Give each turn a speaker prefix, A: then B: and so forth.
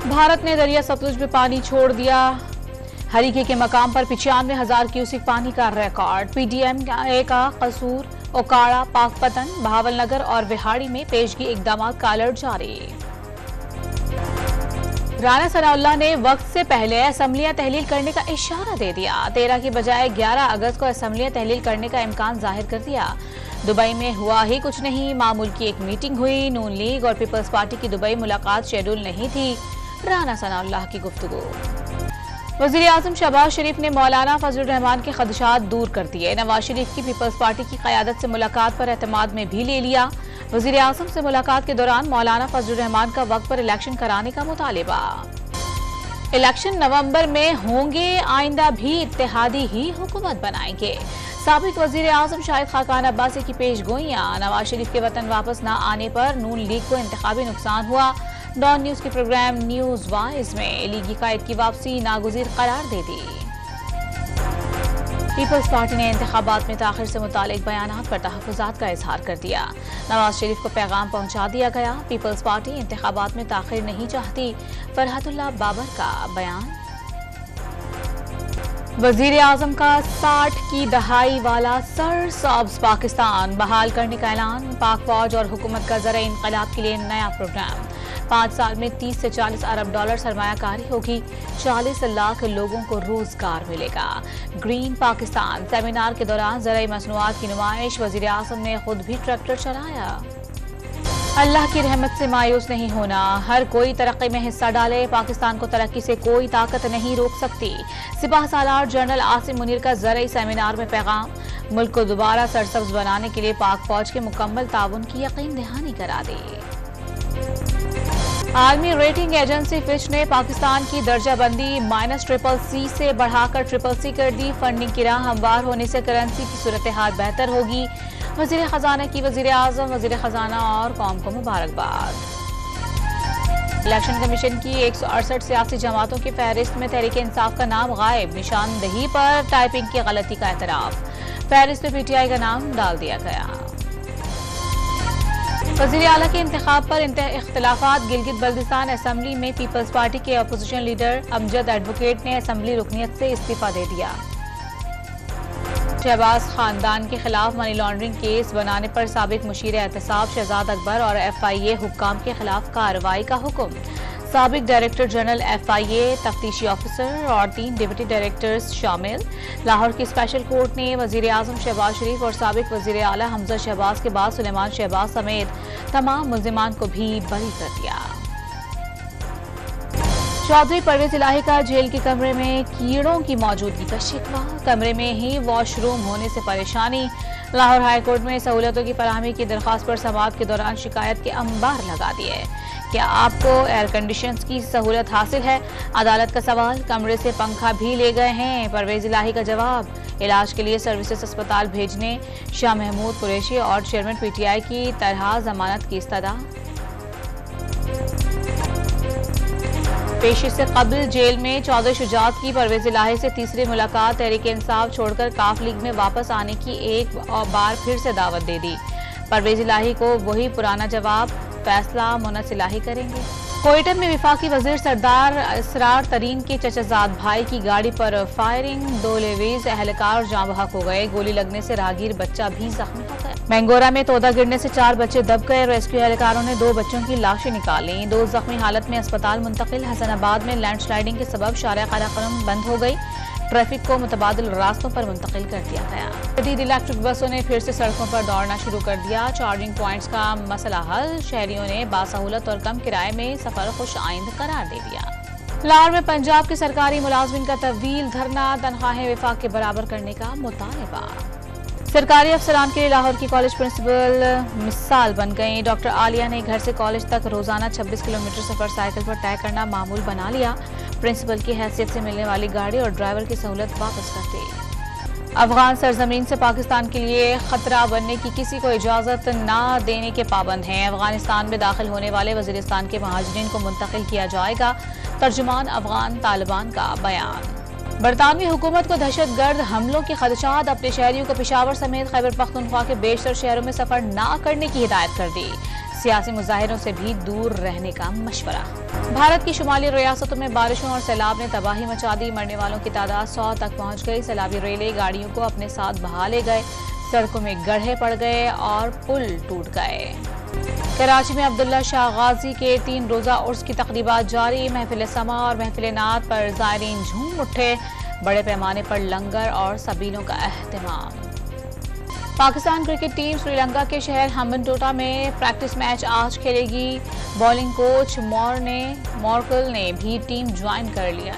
A: भारत ने दरिया सतलुज में पानी छोड़ दिया। हरीके के मकाम पर 95,000 क्यूसिक पानी का रिकॉर्ड। पीडीएमए का कसूर, ओकाड़ा, पाकपतन, बहावलनगर और विहाड़ी में पेशगी इकदाम का अलर्ट जारी। राना सनाउल्लाह ने वक्त से पहले असम्बलियां तहलील करने का इशारा दे दिया। 13 की बजाय 11 अगस्त को असम्बलियां तहलील करने का इम्कान जाहिर कर दिया। दुबई में हुआ ही कुछ नहीं, मामूल की एक मीटिंग हुई। नून लीग और पीपल्स पार्टी की दुबई मुलाकात शेड्यूल नहीं थी। राना सनाउल्लाह की गुफ्तगू। वजीर आजम शहबाज शरीफ ने मौलाना फजलुर रहमान के खदशात दूर कर दिए। नवाज शरीफ की पीपल्स पार्टी की क़यादत से मुलाकात पर एतमाद में भी ले लिया। वजीर आजम से मुलाकात के दौरान मौलाना फजलुर रहमान का वक्त पर इलेक्शन कराने का मुतालिबा। इलेक्शन नवंबर में होंगे, आइंदा भी इत्तेहादी ही हुकूमत बनाएंगे। साबिक वजीर आजम शाहिद खाकान अब्बासी की पेशगोइयां। नवाज शरीफ के वतन वापस न आने पर नून लीग को इंतखाबी नुकसान हुआ। डॉन न्यूज के प्रोग्राम न्यूज वाइज में लीगी कायद की वापसी नागुज़ीर करार दे दी। पीपल्स पार्टी ने इंतखाबात में ताखिर से मुतालिक बयानात पर तहफ़्फ़ुज़ात का इजहार कर दिया। नवाज शरीफ को पैगाम पहुंचा दिया गया। पीपल्स पार्टी इंतखाबात में ताखिर नहीं चाहती। फरहतुल्लाह बाबर का बयान। वजीर आजम का 60 की दहाई वाला सर सब्ज़ पाकिस्तान बहाल करने का ऐलान। पाक फौज और हुकूमत का ज़रा इनकलाब के लिए नया प्रोग्राम। 5 साल में 30 से 40 अरब डॉलर सरमायाकारी होगी। 40 लाख लोगों को रोजगार मिलेगा। ग्रीन पाकिस्तान सेमिनार के दौरान ज़राई मसनूआत की नुमाइश। वजीर आजम ने खुद भी ट्रैक्टर चलाया। अल्लाह की रहमत से मायूस नहीं होना, हर कोई तरक्की में हिस्सा डाले। पाकिस्तान को तरक्की से कोई ताकत नहीं रोक सकती। सिपाह सालार जनरल आसिम मुनीर का ज़राई सेमिनार में पैगाम। मुल्क को दोबारा सरसब्ज बनाने के लिए पाक फौज के मुकम्मल ताउन की यकीन दहानी करा दी। आर्मी रेटिंग एजेंसी फिच ने पाकिस्तान की दर्जाबंदी -CCC से बढ़ाकर CCC कर दी। फंडिंग की राह हमवार होने से करेंसी की सूरत हाल बेहतर होगी। वजीर खजाना की वजीर आजम, वजीर खजाना और कौम को मुबारकबाद। इलेक्शन कमीशन की 168 सियासी जमातों की फहरिस्त में तहरीक इंसाफ का नाम गायब। निशानदही पर टाइपिंग की गलती का एतराफ। फहरिस्त में PTI का नाम डाल दिया गया। वज़ीर आला के इंतखाब पर इख्तिलाफात। गिलगित बल्दिस्तान असम्बली में पीपल्स पार्टी के अपोजिशन लीडर अमजद एडवोकेट ने असम्बली रुकनियत से इस्तीफा दे दिया। शहबाज खानदान के खिलाफ मनी लॉन्ड्रिंग केस बनाने पर साबिक मुशीर एहतसाब शहजाद अकबर और FIA हुक्काम के खिलाफ कार्रवाई का हुक्म। साबिक डायरेक्टर जनरल FIA, तफ्तीशी ऑफिसर और 3 डिप्टी डायरेक्टर्स शामिल। लाहौर की स्पेशल कोर्ट ने वजीर आजम शहबाज शरीफ और साबिक वजीर आला हमजा शहबाज के बाद सुलेमान शहबाज समेत तमाम मुल्जिमान को भी बरी कर दिया। चौधरी परवेज इलाही का जेल के कमरे में कीड़ों की मौजूदगी का शिकवा। कमरे में ही वॉशरूम होने से परेशानी। लाहौर हाईकोर्ट में सहूलतों की फराहमी की दरख्वास्त पर समाअत के दौरान शिकायत के अंबार लगा दिए। क्या आपको एयर कंडीशनर्स की सहूलत हासिल है? अदालत का सवाल। कमरे से पंखा भी ले गए हैं। परवेज इलाही का जवाब। इलाज के लिए सर्विसेज अस्पताल भेजने शाह महमूद कुरैशी और चेयरमैन PTI की तरह जमानत की इस्तदा। पेशी से कबल जेल में चौधरी शुजात की परवेज इलाही से तीसरी मुलाकात। तहरीक इंसाफ छोड़कर काफ लीग में वापस आने की एक बार फिर से दावत दे दी। परवेज इलाही को वही पुराना जवाब, फैसला मुनस इलाही करेंगे। कोयटा में विफाकी वजीर सरदार इसरार तरीन के चचाजाद भाई की गाड़ी पर फायरिंग। 2 लेवीज एहलकार जाँ बहक हो गए। गोली लगने से राहगीर बच्चा भी जख्मी हो गया। मैंगोरा में तोदा गिरने से 4 बच्चे दब गए। रेस्क्यू एहलकारों ने 2 बच्चों की लाशें निकाली। 2 जख्मी हालत में अस्पताल मुंतकिल। हसनाबाद में लैंडस्लाइडिंग के सबब शारिया काराकोरम बंद हो गई। ट्रैफिक को मुतबादिल रास्तों पर मुंतकिल कर दिया गया। जदीद इलेक्ट्रिक बसों ने फिर से सड़कों पर दौड़ना शुरू कर दिया। चार्जिंग पॉइंट्स का मसला हल। शहरियों ने बासहूलत और कम किराए में सफर खुश आइंद करार दे दिया। लाहौर में पंजाब के सरकारी मुलाजमिन का तवील धरना। तनख्वाहें विफाक के बराबर करने का मुतालबा। सरकारी अफसरान के लिए लाहौर की कॉलेज प्रिंसिपल मिसाल बन गई। डॉक्टर आलिया ने घर से कॉलेज तक रोजाना 26 किलोमीटर सफर साइकिल पर तय करना मामूल बना लिया। प्रिंसिपल की हैसियत से मिलने वाली गाड़ी और ड्राइवर की सहूलत वापस कर दी। अफगान सरजमीन से पाकिस्तान के लिए खतरा बनने की किसी को इजाजत न देने के पाबंद हैं। अफगानिस्तान में दाखिल होने वाले वजीरिस्तान के महाजरीन को मुंतकिल किया जाएगा। तर्जुमान अफगान तालिबान का बयान। बरतानवी हुकूमत को दहशतगर्द हमलों के खदशात। अपने शहरियों को पेशावर समेत खैबर पख्तूनख्वा के बेशतर शहरों में सफर न करने की हिदायत कर दी। सियासी मुजाहिरों से भी दूर रहने का मशवरा। भारत की शुमाली रियासतों में बारिशों और सैलाब ने तबाही मचा दी। मरने वालों की तादाद 100 तक पहुंच गई। सैलाबी रेले गाड़ियों को अपने साथ बहा ले गए, सड़कों में गड्ढे पड़ गए और पुल टूट गए। कराची में अब्दुल्ला शाह गाजी के 3 रोजा उर्स की तकरीबात जारी। महफिल समा और महफिल नात पर ज़ायरीन झूम उठे। बड़े पैमाने पर लंगर और सबीलों का एहतमाम। पाकिस्तान क्रिकेट टीम श्रीलंका के शहर हम्बनटोटा में प्रैक्टिस मैच आज खेलेगी। बॉलिंग कोच मॉर्कल ने भी टीम ज्वाइन कर लिया।